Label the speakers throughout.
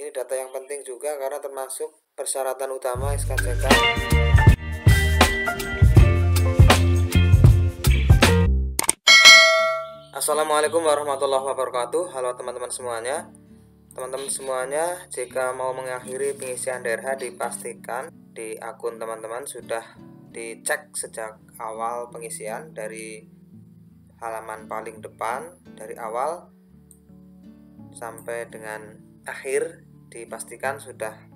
Speaker 1: Ini data yang penting juga karena termasuk persyaratan utama SKCK. Assalamualaikum warahmatullahi wabarakatuh. Halo teman-teman semuanya. Teman-teman semuanya, jika mau mengakhiri pengisian DRH, dipastikan di akun teman-teman sudah dicek sejak awal pengisian, dari halaman paling depan, dari awal sampai dengan akhir. Dipastikan sudah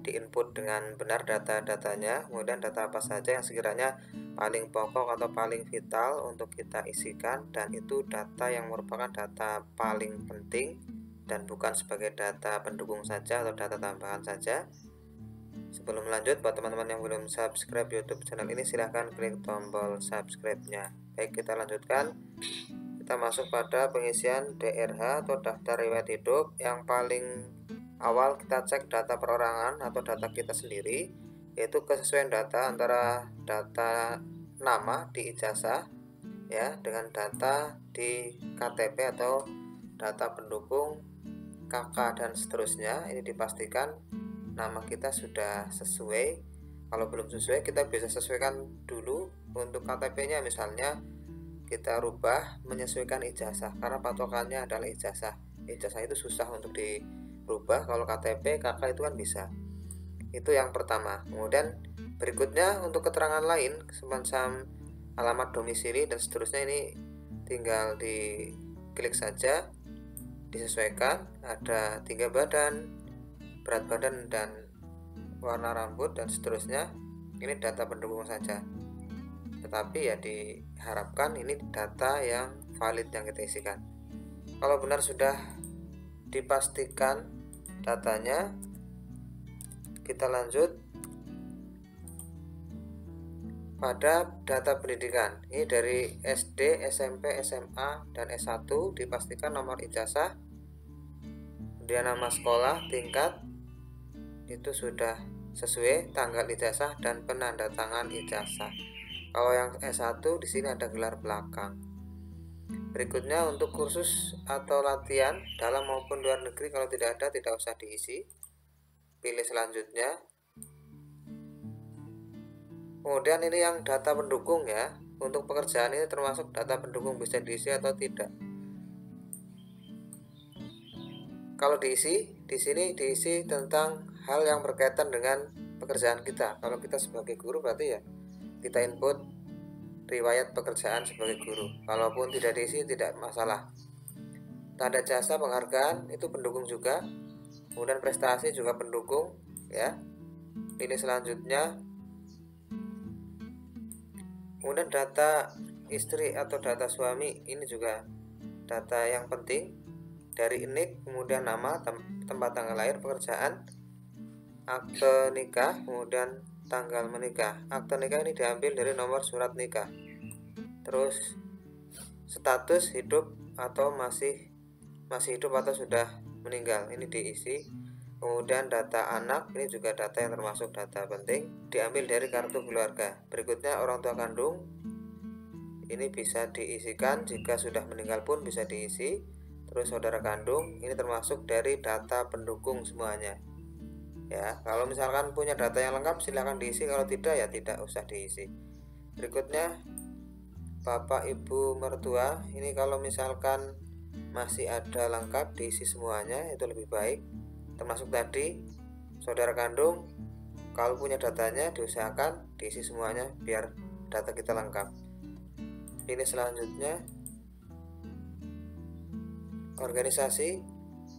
Speaker 1: diinput dengan benar data-datanya, kemudian data apa saja yang sekiranya paling pokok atau paling vital untuk kita isikan, dan itu data yang merupakan data paling penting dan bukan sebagai data pendukung saja atau data tambahan saja. Sebelum lanjut, buat teman-teman yang belum subscribe YouTube channel ini, silahkan klik tombol subscribe-nya. Baik, kita lanjutkan. Kita masuk pada pengisian DRH atau daftar riwayat hidup. Yang paling awal kita cek data perorangan atau data kita sendiri, yaitu kesesuaian data antara data nama di ijazah ya dengan data di KTP atau data pendukung, KK dan seterusnya. Ini dipastikan nama kita sudah sesuai. Kalau belum sesuai, kita bisa sesuaikan dulu. Untuk KTP-nya misalnya kita rubah menyesuaikan ijazah, karena patokannya adalah ijazah. Ijazah itu susah untuk dirubah, kalau KTP, KK itu kan bisa. Itu yang pertama. Kemudian berikutnya untuk keterangan lain semacam alamat domisili dan seterusnya, ini tinggal diklik saja, disesuaikan. Ada tinggi badan, berat badan, dan warna rambut dan seterusnya. Ini data pendukung saja, tetapi ya diharapkan ini data yang valid yang kita isikan. Kalau benar sudah dipastikan datanya, kita lanjut pada data pendidikan. Ini dari SD, SMP, SMA, dan S1 dipastikan nomor ijazah, kemudian nama sekolah, tingkat, itu sudah sesuai, tanggal ijazah, dan penanda tangan ijazah. Kalau yang S1 di sini ada gelar belakang. Berikutnya untuk kursus atau latihan dalam maupun luar negeri, kalau tidak ada tidak usah diisi. Pilih selanjutnya. Kemudian ini yang data pendukung ya. Untuk pekerjaan ini termasuk data pendukung, bisa diisi atau tidak. Kalau diisi, di sini diisi tentang hal yang berkaitan dengan pekerjaan kita. Kalau kita sebagai guru berarti ya kita input riwayat pekerjaan sebagai guru. Kalaupun tidak diisi tidak masalah. Tanda jasa penghargaan itu pendukung juga. Kemudian prestasi juga pendukung ya. Pilih selanjutnya. Kemudian data istri atau data suami, ini juga data yang penting. Dari NIK, kemudian nama, tempat tanggal lahir, pekerjaan, akte nikah, kemudian tanggal menikah. Akte nikah ini diambil dari nomor surat nikah. Terus status hidup atau masih hidup atau sudah meninggal, ini diisi. Kemudian data anak, ini juga data yang termasuk data penting, diambil dari kartu keluarga. Berikutnya orang tua kandung, ini bisa diisikan, jika sudah meninggal pun bisa diisi. Terus saudara kandung, ini termasuk dari data pendukung semuanya ya. Kalau misalkan punya data yang lengkap silahkan diisi, kalau tidak ya tidak usah diisi. Berikutnya bapak ibu mertua, ini kalau misalkan masih ada lengkap diisi semuanya, itu lebih baik. Termasuk tadi saudara kandung, kalau punya datanya diusahakan diisi semuanya biar data kita lengkap. Ini selanjutnya organisasi,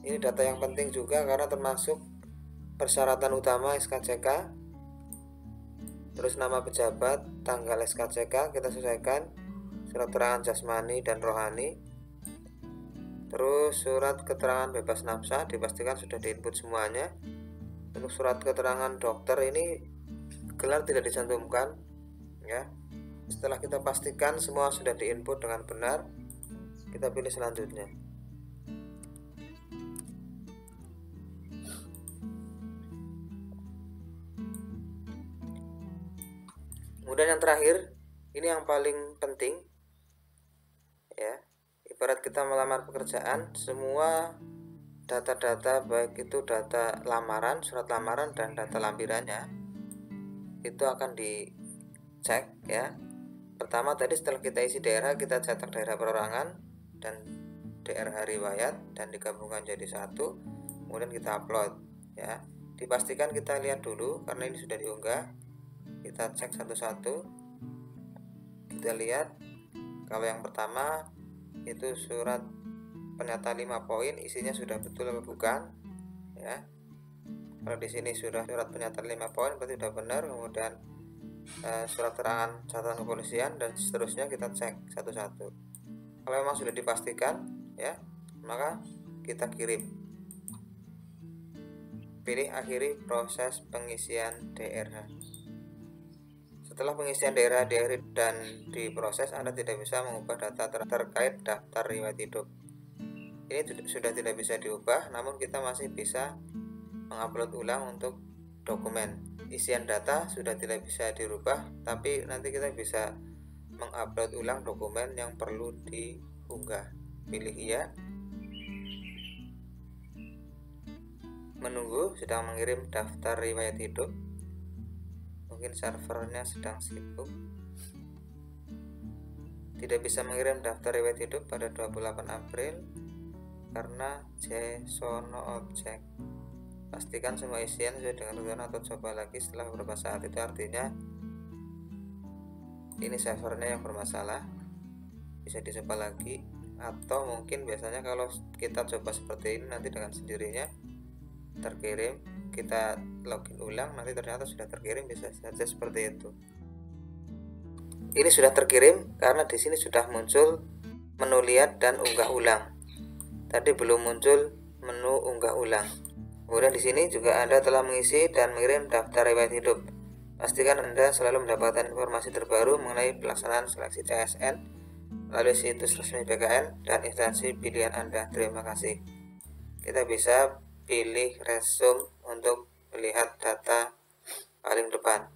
Speaker 1: ini data yang penting juga karena termasuk persyaratan utama SKCK. Terus nama pejabat, tanggal SKCK kita sesuaikan, surat keterangan jasmani dan rohani. Terus surat keterangan bebas nafsa dipastikan sudah diinput semuanya. Untuk surat keterangan dokter ini gelar tidak dicantumkan ya. Setelah kita pastikan semua sudah diinput dengan benar, kita pilih selanjutnya. Kemudian yang terakhir, ini yang paling penting ya. Ibarat kita melamar pekerjaan, semua data-data baik itu data lamaran, surat lamaran, dan data lampirannya itu akan dicek ya. Pertama tadi setelah kita isi daerah, kita cetak daerah perorangan dan daerah riwayat dan digabungkan jadi satu, kemudian kita upload ya. Dipastikan kita lihat dulu karena ini sudah diunggah. Kita cek satu-satu. Kita lihat kalau yang pertama itu surat pernyataan 5 poin, isinya sudah betul atau bukan ya. Kalau di sini sudah surat pernyataan 5 poin berarti sudah benar. Kemudian surat keterangan catatan kepolisian dan seterusnya kita cek satu-satu. Kalau memang sudah dipastikan ya, maka kita kirim. Pilih akhiri proses pengisian DRH. Setelah pengisian daerah diakhiri dan diproses, Anda tidak bisa mengubah data terkait daftar riwayat hidup. Ini sudah tidak bisa diubah, namun kita masih bisa mengupload ulang untuk dokumen. Isian data sudah tidak bisa dirubah, tapi nanti kita bisa mengupload ulang dokumen yang perlu diunggah. Pilih iya. Menunggu, sedang mengirim daftar riwayat hidup. Mungkin servernya sedang sibuk. Tidak bisa mengirim daftar riwayat hidup pada 28 April karena JSON object. Pastikan semua isian sesuai dengan tujuan atau coba lagi setelah beberapa saat. Itu artinya ini servernya yang bermasalah, bisa dicoba lagi. Atau mungkin biasanya kalau kita coba seperti ini nanti dengan sendirinya terkirim, kita login ulang nanti ternyata sudah terkirim, bisa saja seperti itu. Ini sudah terkirim karena di sini sudah muncul menu lihat dan unggah ulang. Tadi belum muncul menu unggah ulang. Kemudian di sini juga Anda telah mengisi dan mengirim daftar riwayat hidup. Pastikan Anda selalu mendapatkan informasi terbaru mengenai pelaksanaan seleksi CSN melalui situs resmi BKN dan instansi pilihan Anda. Terima kasih. Kita bisa pilih resume untuk melihat data paling depan.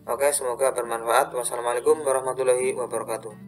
Speaker 1: Oke, semoga bermanfaat. Wassalamualaikum warahmatullahi wabarakatuh.